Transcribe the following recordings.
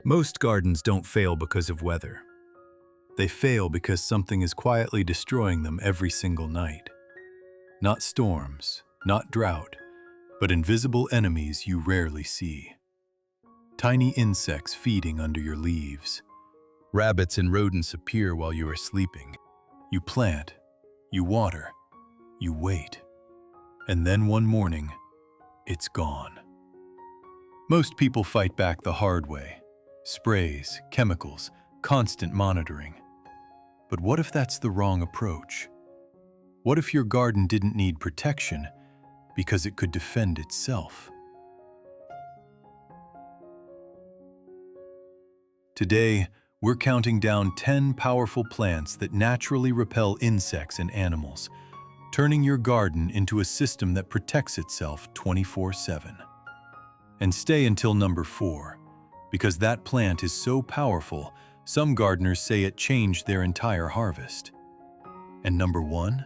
Most gardens don't fail because of weather. They fail because something is quietly destroying them every single night. Not storms, not drought, but invisible enemies you rarely see. Tiny insects feeding under your leaves. Rabbits and rodents appear while you are sleeping. You plant, you water, you wait. And then one morning, it's gone. Most people fight back the hard way. Sprays, chemicals, constant monitoring. But what if that's the wrong approach? What if your garden didn't need protection because it could defend itself? Today, we're counting down 10 powerful plants that naturally repel insects and animals, turning your garden into a system that protects itself 24/7. And stay until number 4, because that plant is so powerful, some gardeners say it changed their entire harvest. And number 1?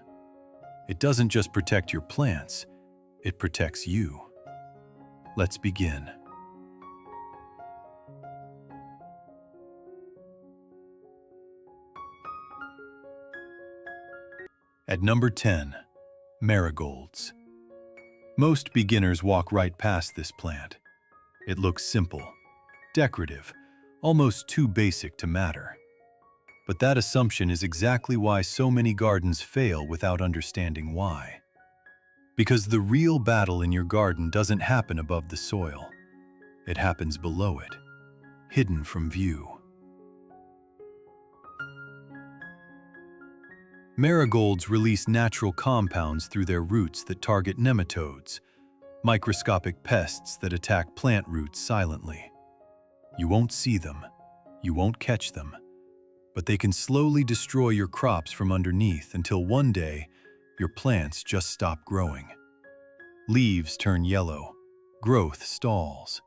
It doesn't just protect your plants, it protects you. Let's begin. At number 10, Marigolds. Most beginners walk right past this plant. It looks simple, decorative, almost too basic to matter. But that assumption is exactly why so many gardens fail without understanding why. Because the real battle in your garden doesn't happen above the soil. It happens below it, hidden from view. Marigolds release natural compounds through their roots that target nematodes, microscopic pests that attack plant roots silently. You won't see them, you won't catch them, but they can slowly destroy your crops from underneath until one day, your plants just stop growing. Leaves turn yellow, growth stalls.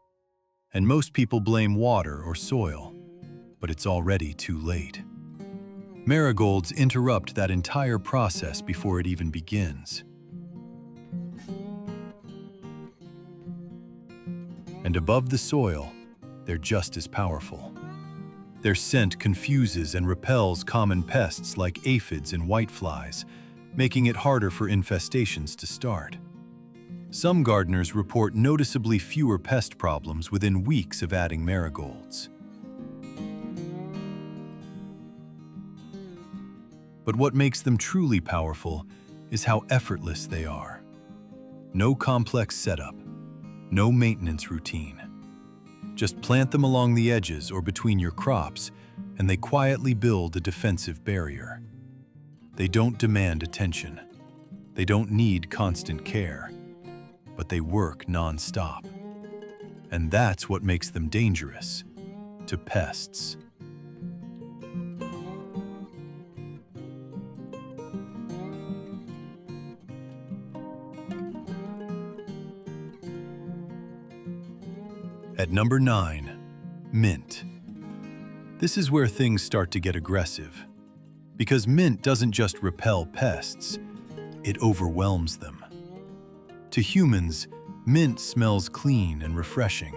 And most people blame water or soil, but it's already too late. Marigolds interrupt that entire process before it even begins. And above the soil, they're just as powerful. Their scent confuses and repels common pests like aphids and whiteflies, making it harder for infestations to start. Some gardeners report noticeably fewer pest problems within weeks of adding marigolds. But what makes them truly powerful is how effortless they are. No complex setup, no maintenance routine. Just plant them along the edges or between your crops, and they quietly build a defensive barrier. They don't demand attention. They don't need constant care, but they work non-stop. And that's what makes them dangerous to pests. At number 9, mint. This is where things start to get aggressive. Because mint doesn't just repel pests, it overwhelms them. To humans, mint smells clean and refreshing.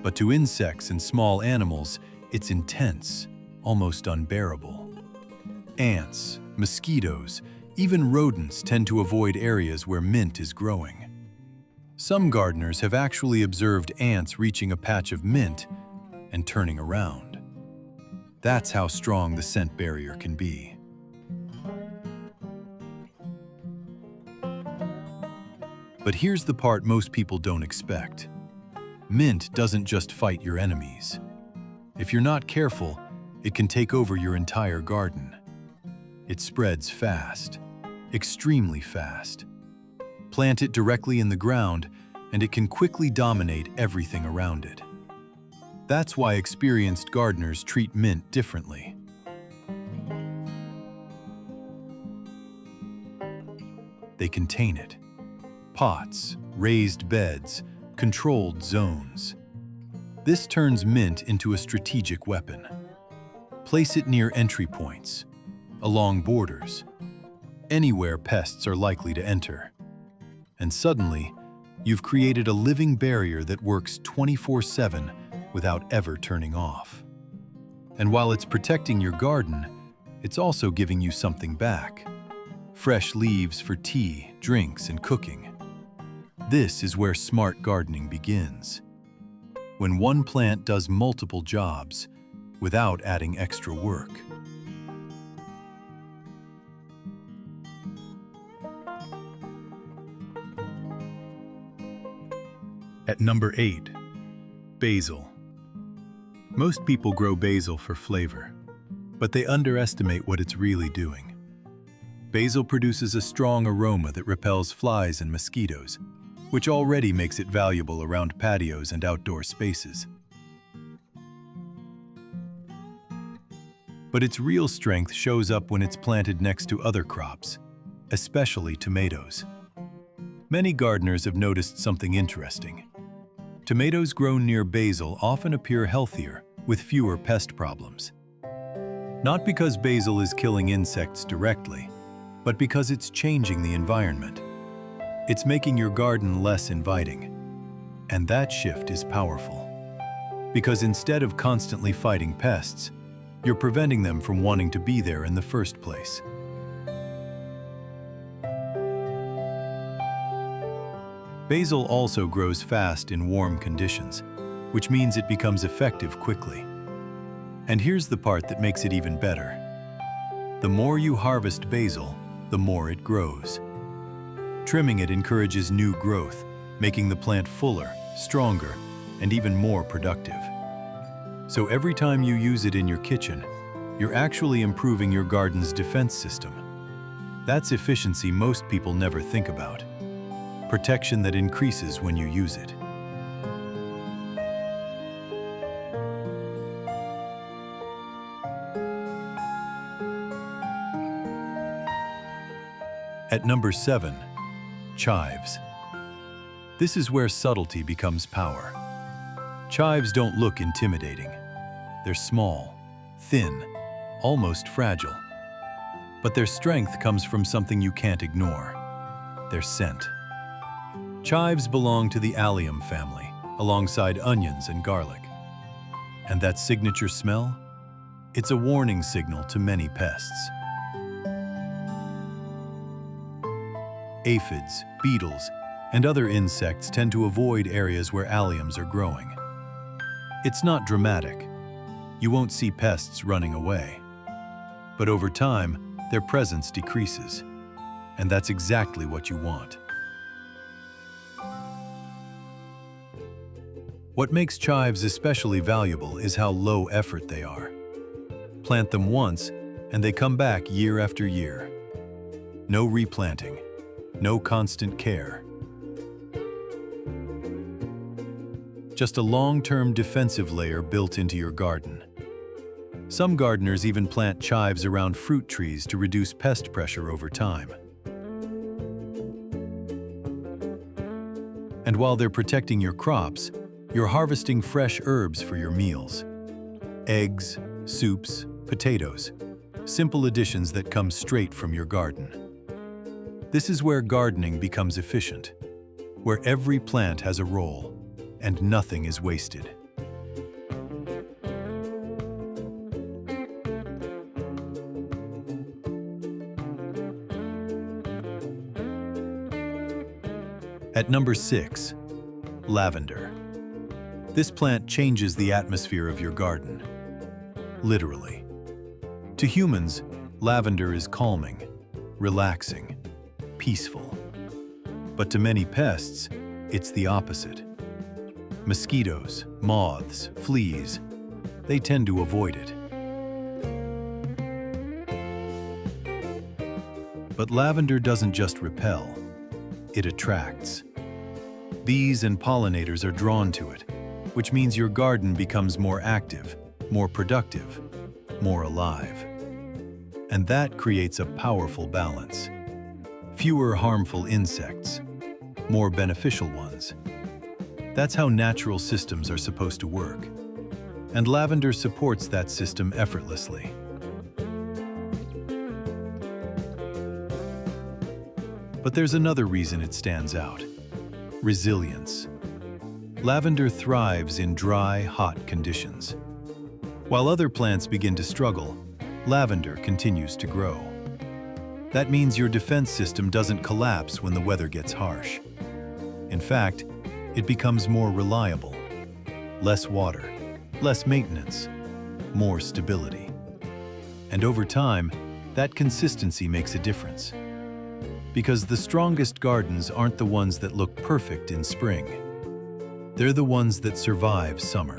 But to insects and small animals, it's intense, almost unbearable. Ants, mosquitoes, even rodents tend to avoid areas where mint is growing. Some gardeners have actually observed ants reaching a patch of mint and turning around. That's how strong the scent barrier can be. But here's the part most people don't expect. Mint doesn't just fight your enemies. If you're not careful, it can take over your entire garden. It spreads fast, extremely fast. Plant it directly in the ground, and it can quickly dominate everything around it. That's why experienced gardeners treat mint differently. They contain it. Pots, raised beds, controlled zones. This turns mint into a strategic weapon. Place it near entry points, along borders, anywhere pests are likely to enter. And suddenly, you've created a living barrier that works 24/7 without ever turning off. And while it's protecting your garden, it's also giving you something back. Fresh leaves for tea, drinks, and cooking. This is where smart gardening begins. When one plant does multiple jobs without adding extra work. At number 8, basil. Most people grow basil for flavor, but they underestimate what it's really doing. Basil produces a strong aroma that repels flies and mosquitoes, which already makes it valuable around patios and outdoor spaces. But its real strength shows up when it's planted next to other crops, especially tomatoes. Many gardeners have noticed something interesting. Tomatoes grown near basil often appear healthier, with fewer pest problems. Not because basil is killing insects directly, but because it's changing the environment. It's making your garden less inviting. And that shift is powerful. Because instead of constantly fighting pests, you're preventing them from wanting to be there in the first place. Basil also grows fast in warm conditions, which means it becomes effective quickly. And here's the part that makes it even better. The more you harvest basil, the more it grows. Trimming it encourages new growth, making the plant fuller, stronger, and even more productive. So every time you use it in your kitchen, you're actually improving your garden's defense system. That's efficiency most people never think about. Protection that increases when you use it. At number 7, chives. This is where subtlety becomes power. Chives don't look intimidating. They're small, thin, almost fragile. But their strength comes from something you can't ignore: their scent. Chives belong to the allium family, alongside onions and garlic. And that signature smell? It's a warning signal to many pests. Aphids, beetles, and other insects tend to avoid areas where alliums are growing. It's not dramatic. You won't see pests running away. But over time, their presence decreases. And that's exactly what you want. What makes chives especially valuable is how low effort they are. Plant them once, and they come back year after year. No replanting, no constant care. Just a long-term defensive layer built into your garden. Some gardeners even plant chives around fruit trees to reduce pest pressure over time. And while they're protecting your crops, you're harvesting fresh herbs for your meals. Eggs, soups, potatoes. Simple additions that come straight from your garden. This is where gardening becomes efficient, where every plant has a role, and nothing is wasted. At number 6, lavender. This plant changes the atmosphere of your garden, literally. To humans, lavender is calming, relaxing, peaceful. But to many pests, it's the opposite. Mosquitoes, moths, fleas, they tend to avoid it. But lavender doesn't just repel, it attracts. Bees and pollinators are drawn to it, which means your garden becomes more active, more productive, more alive. And that creates a powerful balance. Fewer harmful insects, more beneficial ones. That's how natural systems are supposed to work. And lavender supports that system effortlessly. But there's another reason it stands out: resilience. Lavender thrives in dry, hot conditions. While other plants begin to struggle, lavender continues to grow. That means your defense system doesn't collapse when the weather gets harsh. In fact, it becomes more reliable. Less water, less maintenance, more stability. And over time, that consistency makes a difference. Because the strongest gardens aren't the ones that look perfect in spring. They're the ones that survive summer.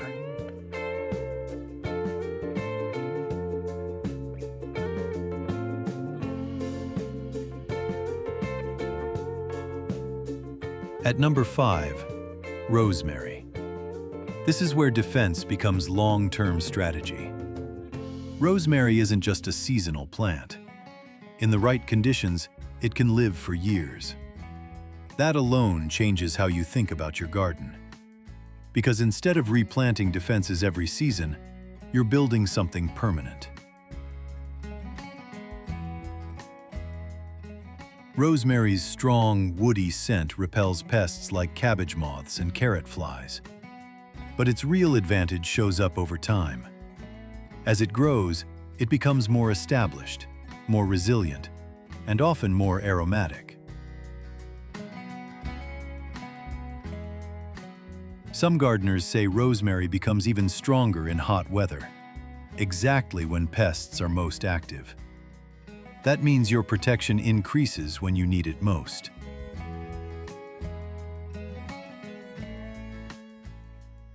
At number 5, rosemary. This is where defense becomes long-term strategy. Rosemary isn't just a seasonal plant. In the right conditions, it can live for years. That alone changes how you think about your garden. Because instead of replanting defenses every season, you're building something permanent. Rosemary's strong, woody scent repels pests like cabbage moths and carrot flies. But its real advantage shows up over time. As it grows, it becomes more established, more resilient, and often more aromatic. Some gardeners say rosemary becomes even stronger in hot weather, exactly when pests are most active. That means your protection increases when you need it most.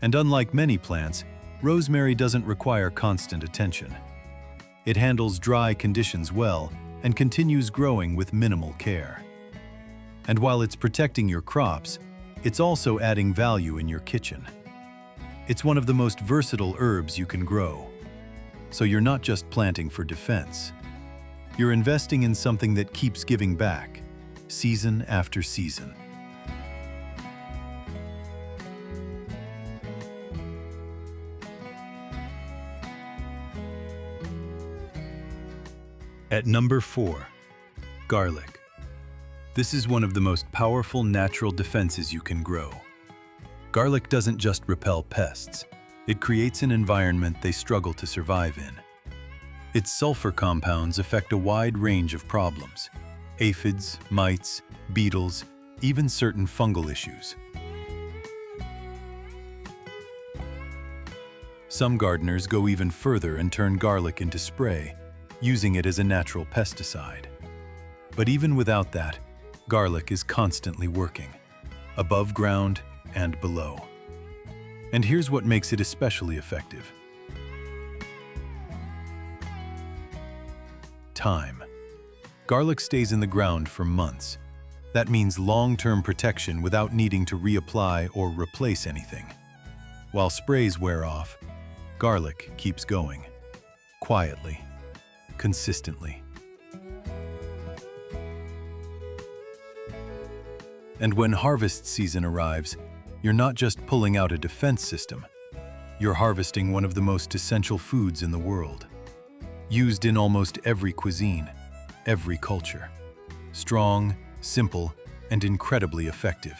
And unlike many plants, rosemary doesn't require constant attention. It handles dry conditions well and continues growing with minimal care. And while it's protecting your crops, it's also adding value in your kitchen. It's one of the most versatile herbs you can grow. So you're not just planting for defense. You're investing in something that keeps giving back, season after season. At number 4, garlic. This is one of the most powerful natural defenses you can grow. Garlic doesn't just repel pests, it creates an environment they struggle to survive in. Its sulfur compounds affect a wide range of problems: aphids, mites, beetles, even certain fungal issues. Some gardeners go even further and turn garlic into spray, using it as a natural pesticide. But even without that, garlic is constantly working, above ground and below. And here's what makes it especially effective. Time. Garlic stays in the ground for months. That means long-term protection without needing to reapply or replace anything. While sprays wear off, garlic keeps going, quietly, consistently. And when harvest season arrives, you're not just pulling out a defense system, you're harvesting one of the most essential foods in the world. Used in almost every cuisine, every culture. Strong, simple, and incredibly effective.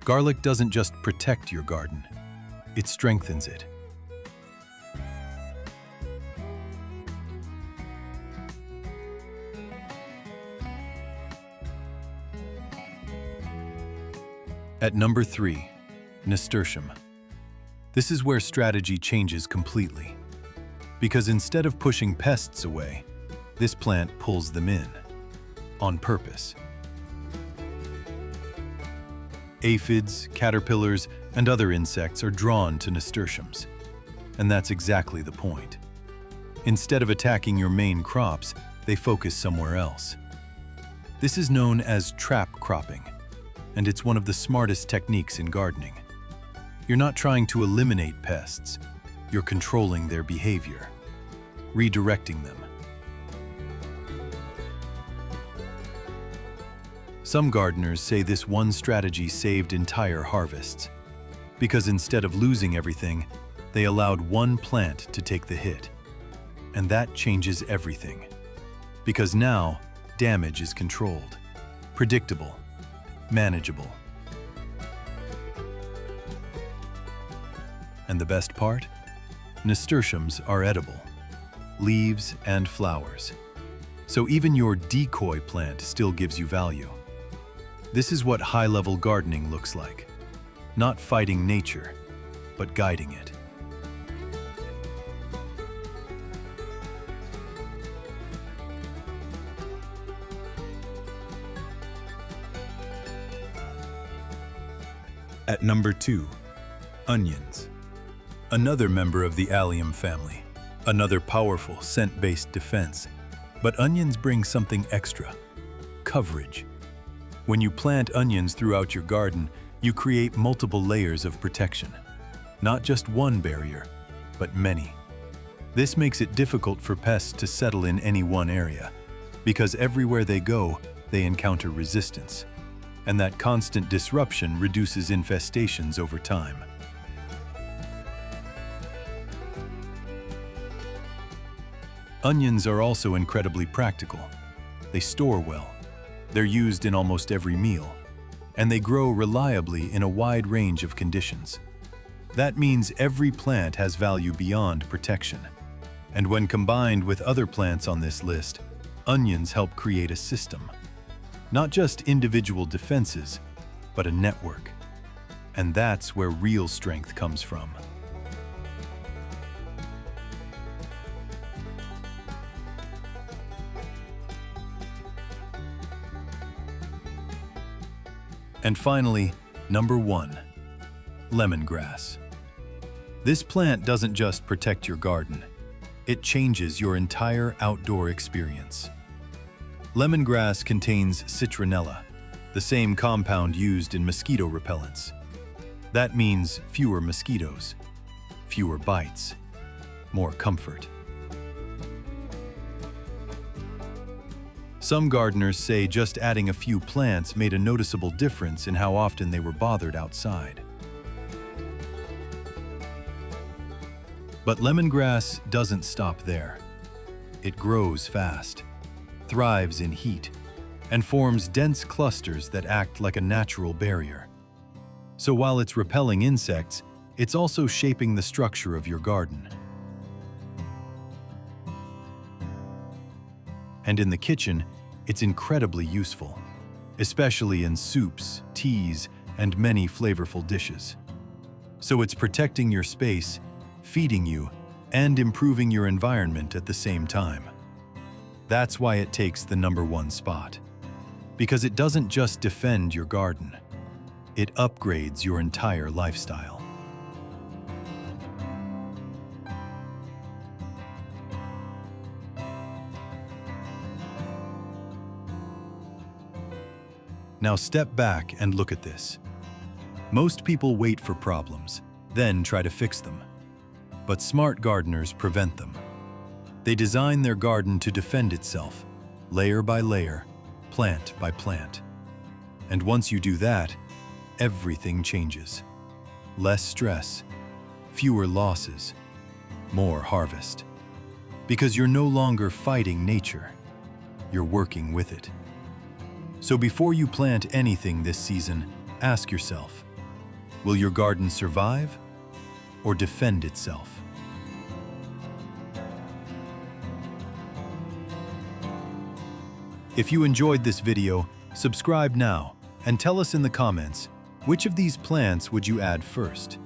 Garlic doesn't just protect your garden, it strengthens it. At number 3, Nasturtium. This is where strategy changes completely. Because instead of pushing pests away, this plant pulls them in, on purpose. Aphids, caterpillars, and other insects are drawn to nasturtiums. And that's exactly the point. Instead of attacking your main crops, they focus somewhere else. This is known as trap cropping, and it's one of the smartest techniques in gardening. You're not trying to eliminate pests, you're controlling their behavior, redirecting them. Some gardeners say this one strategy saved entire harvests, because instead of losing everything, they allowed one plant to take the hit. And that changes everything. Because now, damage is controlled, predictable, manageable. And the best part? Nasturtiums are edible, leaves and flowers. So even your decoy plant still gives you value. This is what high-level gardening looks like. Not fighting nature, but guiding it. At number 2, onions. Another member of the allium family, another powerful scent-based defense. But onions bring something extra: coverage. When you plant onions throughout your garden, you create multiple layers of protection. Not just one barrier, but many. This makes it difficult for pests to settle in any one area, because everywhere they go, they encounter resistance. And that constant disruption reduces infestations over time. Onions are also incredibly practical. They store well. They're used in almost every meal, and they grow reliably in a wide range of conditions. That means every plant has value beyond protection. And when combined with other plants on this list, onions help create a system. Not just individual defenses, but a network. And that's where real strength comes from. And finally, number 1, lemongrass. This plant doesn't just protect your garden, it changes your entire outdoor experience. Lemongrass contains citronella, the same compound used in mosquito repellents. That means fewer mosquitoes, fewer bites, more comfort. Some gardeners say just adding a few plants made a noticeable difference in how often they were bothered outside. But lemongrass doesn't stop there. It grows fast, thrives in heat, and forms dense clusters that act like a natural barrier. So while it's repelling insects, it's also shaping the structure of your garden. And in the kitchen, it's incredibly useful, especially in soups, teas, and many flavorful dishes. So it's protecting your space, feeding you, and improving your environment at the same time. That's why it takes the number 1 spot. Because it doesn't just defend your garden, it upgrades your entire lifestyle. Now step back and look at this. Most people wait for problems, then try to fix them. But smart gardeners prevent them. They design their garden to defend itself, layer by layer, plant by plant. And once you do that, everything changes. Less stress, fewer losses, more harvest. Because you're no longer fighting nature, you're working with it. So before you plant anything this season, ask yourself, will your garden survive or defend itself? If you enjoyed this video, subscribe now and tell us in the comments, which of these plants would you add first?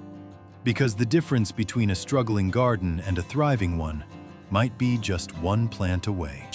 Because the difference between a struggling garden and a thriving one might be just one plant away.